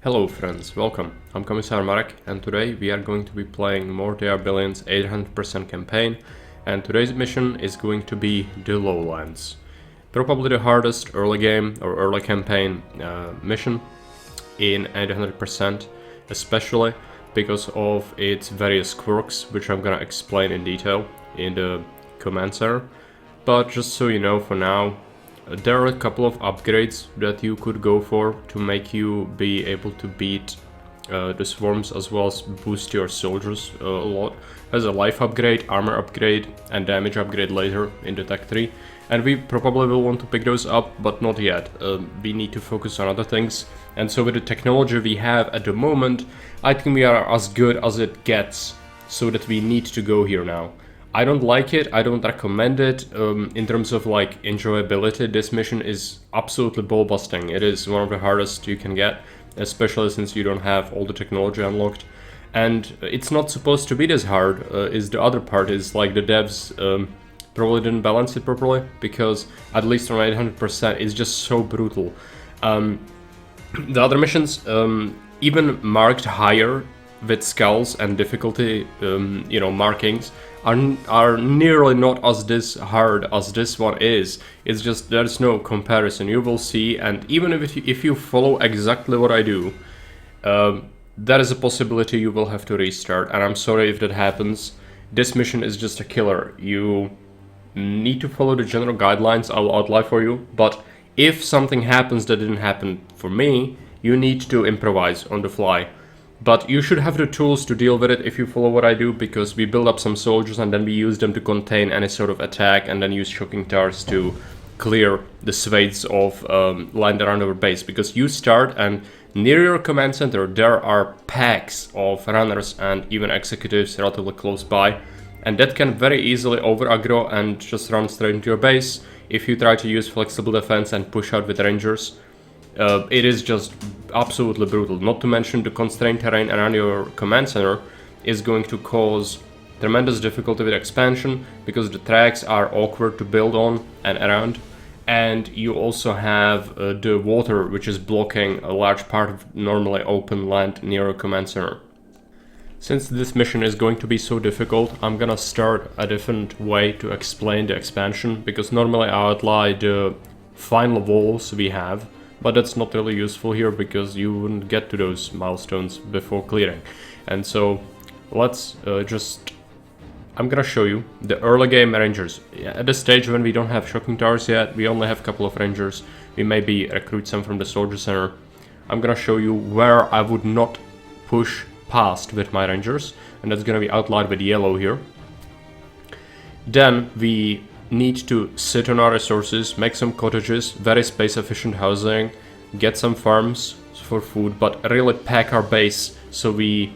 Hello friends, welcome. I'm Commissar Marek and today we are going to be playing more They Are Billions 800% campaign, and today's mission is going to be the Lowlands. Probably the hardest early game or early campaign mission in 800%, especially because of its various quirks, which I'm gonna explain in detail in the command center. But just so you know, for now, there are a couple of upgrades that you could go for to make you be able to beat the swarms, as well as boost your soldiers a lot. As a life upgrade, armor upgrade, and damage upgrade later in the Tech 3. And we probably will want to pick those up, but not yet. We need to focus on other things. And so with the technology we have at the moment, I think we are as good as it gets, so that we need to go here now. I don't like it, I don't recommend it. In terms of like enjoyability, this mission is absolutely ball busting. It is one of the hardest you can get, especially since you don't have all the technology unlocked. And it's not supposed to be this hard, is the other part, is like the devs probably didn't balance it properly, because at least on 800% it's just so brutal. The other missions, even marked higher with skulls and difficulty, markings, are nearly not as this hard as this one is. It's just there's no comparison. You will see, and even if you follow exactly what I do, there is a possibility you will have to restart, and I'm sorry if that happens. This mission is just a killer. You need to follow the general guidelines I will outline for you, but if something happens that didn't happen for me, you need to improvise on the fly. But you should have the tools to deal with it if you follow what I do, because we build up some soldiers and then we use them to contain any sort of attack, and then use shocking towers to clear the swathes of land around our base. Because you start, and near your command center there are packs of runners and even executives relatively close by, and that can very easily over aggro and just run straight into your base if you try to use flexible defense and push out with rangers. It is just absolutely brutal. Not to mention the constrained terrain around your command center is going to cause tremendous difficulty with expansion, because the tracks are awkward to build on and around, and you also have the water, which is blocking a large part of normally open land near your command center. Since this mission is going to be so difficult, I'm gonna start a different way to explain the expansion, because normally I outline the final walls we have, but that's not really useful here because you wouldn't get to those milestones before clearing. And so let's I'm gonna show you the early game rangers. At this stage when we don't have shocking towers yet, we only have a couple of rangers. We maybe recruit some from the soldier center. I'm gonna show you where I would not push past with my rangers, and that's gonna be outlined with yellow here. Then we need to sit on our resources, make some cottages, very space efficient housing, get some farms for food, but really pack our base so we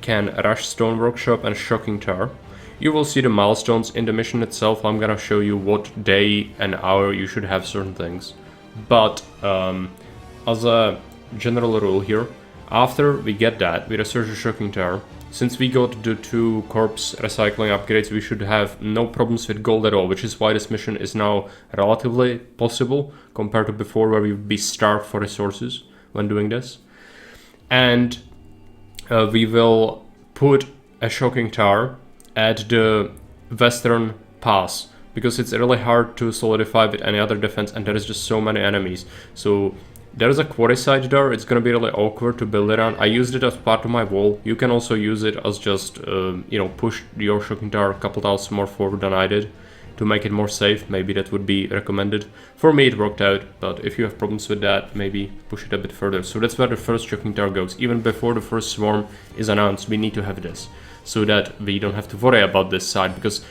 can rush stone workshop and shocking tower. You will see the milestones in the mission itself. I'm gonna show you what day and hour you should have certain things, but as a general rule here, after we get that, we research the shocking tower. Since we got the 2 corpse recycling upgrades, we should have no problems with gold at all, which is why this mission is now relatively possible compared to before, where we would be starved for resources when doing this. And we will put a shocking tower at the western pass, because it's really hard to solidify with any other defense, and there is just so many enemies. So there's a quarry site there. It's gonna be really awkward to build it on. I used it as part of my wall. You can also use it as just, push your shocking tower a couple tiles more forward than I did to make it more safe. Maybe that would be recommended. For me it worked out, but if you have problems with that, maybe push it a bit further. So that's where the first shocking tower goes. Even before the first swarm is announced, we need to have this, so that we don't have to worry about this side, because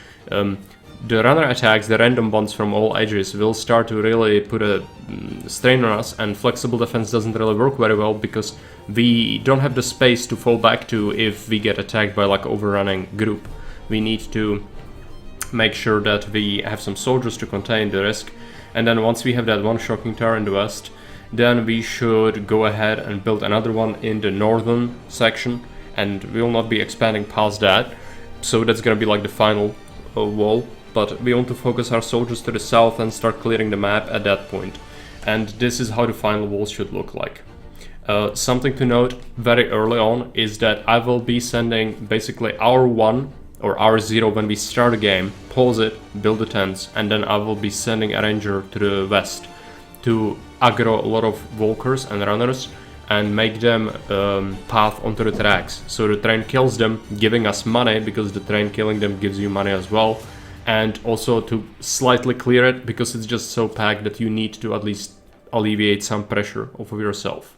the runner attacks, the random ones from all edges, will start to really put a strain on us, and flexible defense doesn't really work very well, because we don't have the space to fall back to if we get attacked by like overrunning group. We need to make sure that we have some soldiers to contain the risk, and then once we have that one shocking tower in the west, then we should go ahead and build another one in the northern section, and we will not be expanding past that. So that's gonna be like the final wall. But we want to focus our soldiers to the south and start clearing the map at that point. And this is how the final wall should look like. Something to note very early on is that I will be sending basically hour 1 or hour 0 when we start a game, pause it, build the tents, and then I will be sending a ranger to the west to aggro a lot of walkers and runners and make them path onto the tracks. So the train kills them, giving us money, because the train killing them gives you money as well. And also to slightly clear it, because it's just so packed that you need to at least alleviate some pressure off of yourself.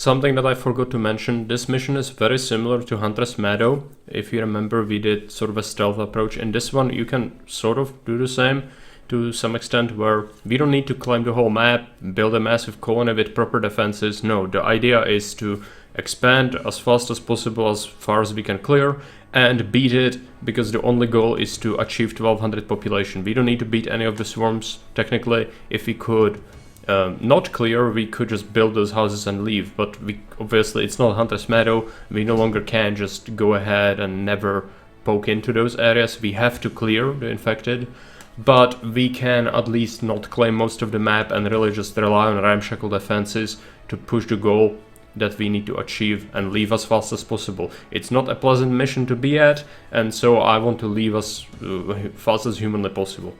Something that I forgot to mention, this mission is very similar to Hunter's Meadow. If you remember, we did sort of a stealth approach. In this one, you can sort of do the same to some extent, where we don't need to claim the whole map, build a massive colony with proper defenses. No, the idea is to expand as fast as possible, as far as we can clear, and beat it, because the only goal is to achieve 1200 population. We don't need to beat any of the swarms, technically. If we could not clear, we could just build those houses and leave, but obviously it's not Hunter's Meadow. We no longer can just go ahead and never poke into those areas. We have to clear the infected, but we can at least not claim most of the map and really just rely on ramshackle defenses to push the goal that we need to achieve and leave as fast as possible. It's not a pleasant mission to be at, and so I want to leave as fast as humanly possible.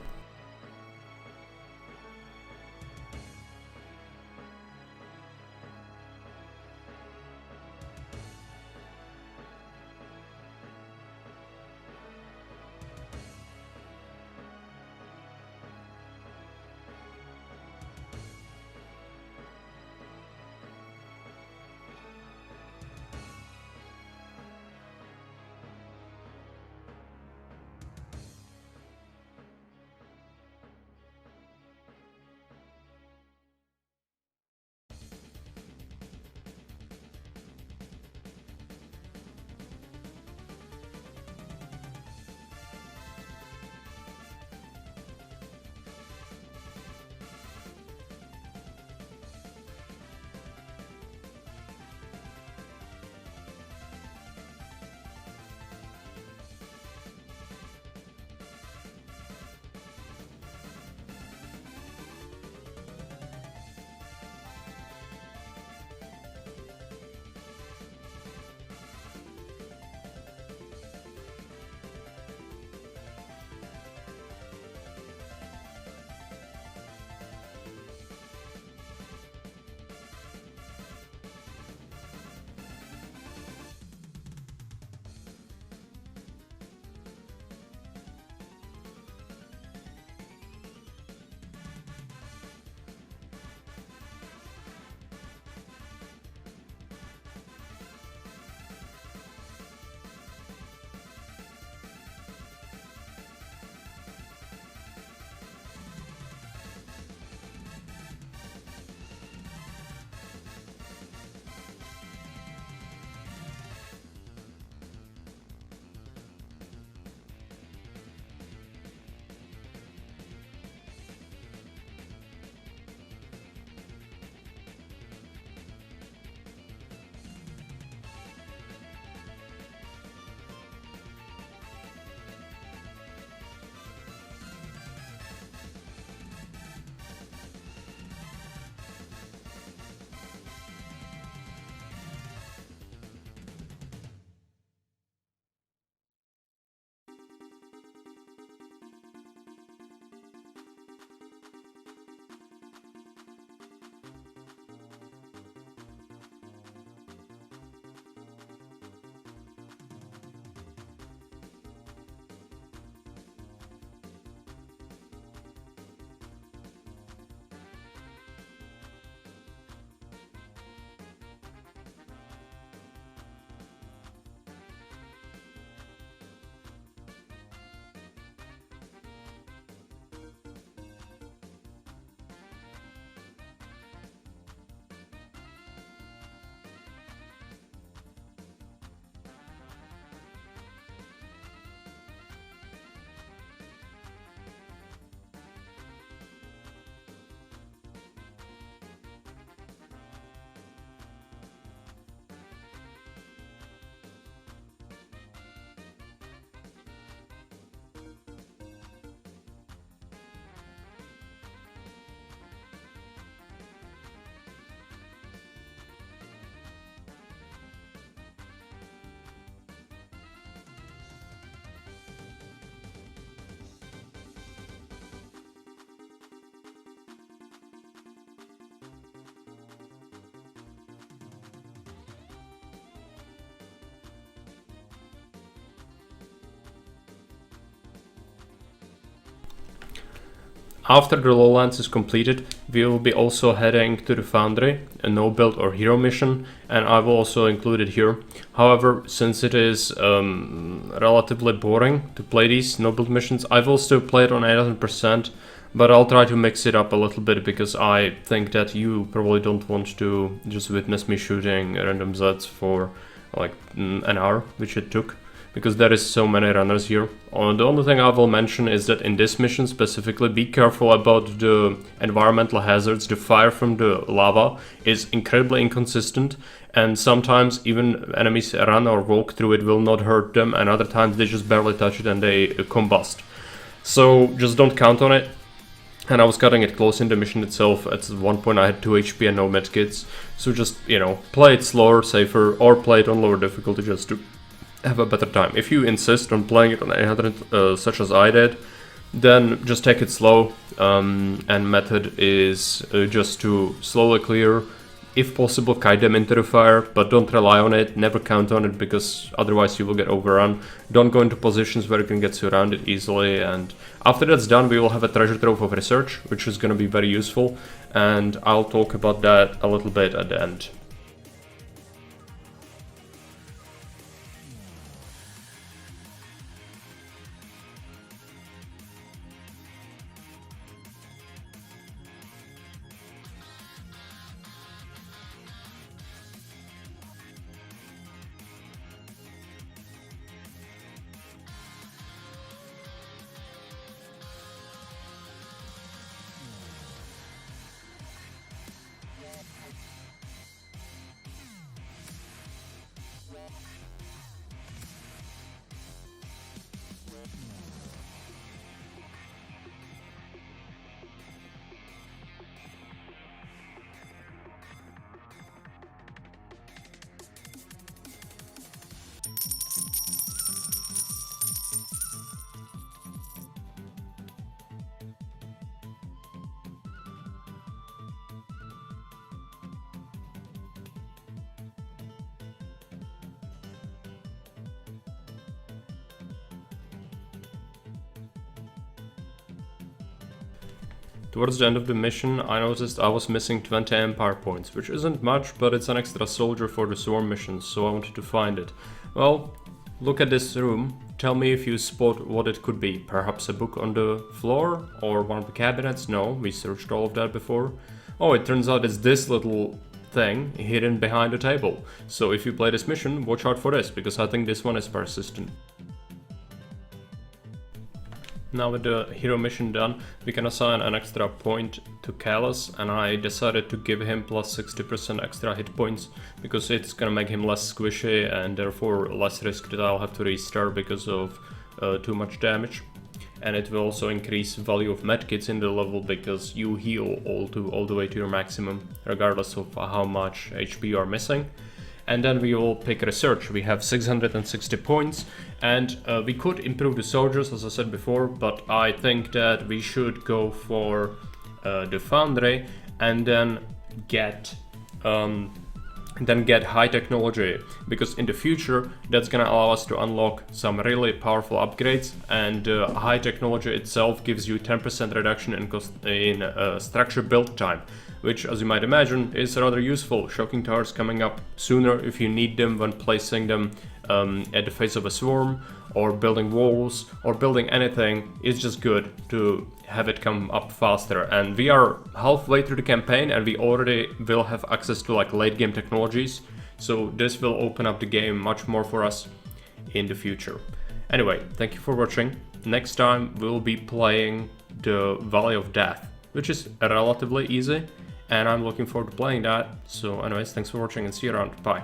After the Lowlands is completed, we will be also heading to the Foundry, a no build or hero mission, and I will also include it here. However, since it is relatively boring to play these no build missions, I will still play it on 800%, but I'll try to mix it up a little bit because I think that you probably don't want to just witness me shooting random Zeds for like an hour, which it took, because there is so many runners here. The only thing I will mention is that in this mission specifically, be careful about the environmental hazards. The fire from the lava is incredibly inconsistent, and sometimes even enemies run or walk through it will not hurt them, and other times they just barely touch it and they combust. So just don't count on it. And I was cutting it close in the mission itself. At one point I had 2 HP and no medkits. So just, you know, play it slower, safer, or play it on lower difficulty just to have a better time. If you insist on playing it on 800 such as I did, then just take it slow, and method is just to slowly clear, if possible kite them into the fire, but don't rely on it, never count on it, because otherwise you will get overrun. Don't go into positions where you can get surrounded easily, and after that's done we will have a treasure trove of research, which is going to be very useful, and I'll talk about that a little bit at the end. Towards the end of the mission, I noticed I was missing 20 empire points, which isn't much, but it's an extra soldier for the swarm missions, so I wanted to find it. Well, look at this room. Tell me if you spot what it could be. Perhaps a book on the floor? Or one of the cabinets? No, we searched all of that before. Oh, it turns out it's this little thing hidden behind the table. So if you play this mission, watch out for this, because I think this one is persistent. Now with the hero mission done, we can assign an extra point to Callus, and I decided to give him plus 60% extra hit points because it's gonna make him less squishy and therefore less risk that I'll have to restart because of too much damage. And it will also increase value of medkits in the level because you heal all the way to your maximum regardless of how much HP you are missing. And then we will pick research. We have 660 points, and we could improve the soldiers as I said before, but I think that we should go for the foundry and then get high technology, because in the future that's gonna allow us to unlock some really powerful upgrades, and high technology itself gives you 10% reduction in cost in structure build time, which, as you might imagine, is rather useful. Shocking towers coming up sooner if you need them when placing them at the face of a swarm, or building walls, or building anything is just good to have it come up faster. And we are halfway through the campaign and we already will have access to like late game technologies, so this will open up the game much more for us in the future. Anyway, thank you for watching. Next time we'll be playing the Valley of Death, which is relatively easy, and I'm looking forward to playing that. So anyways, thanks for watching and see you around. Bye.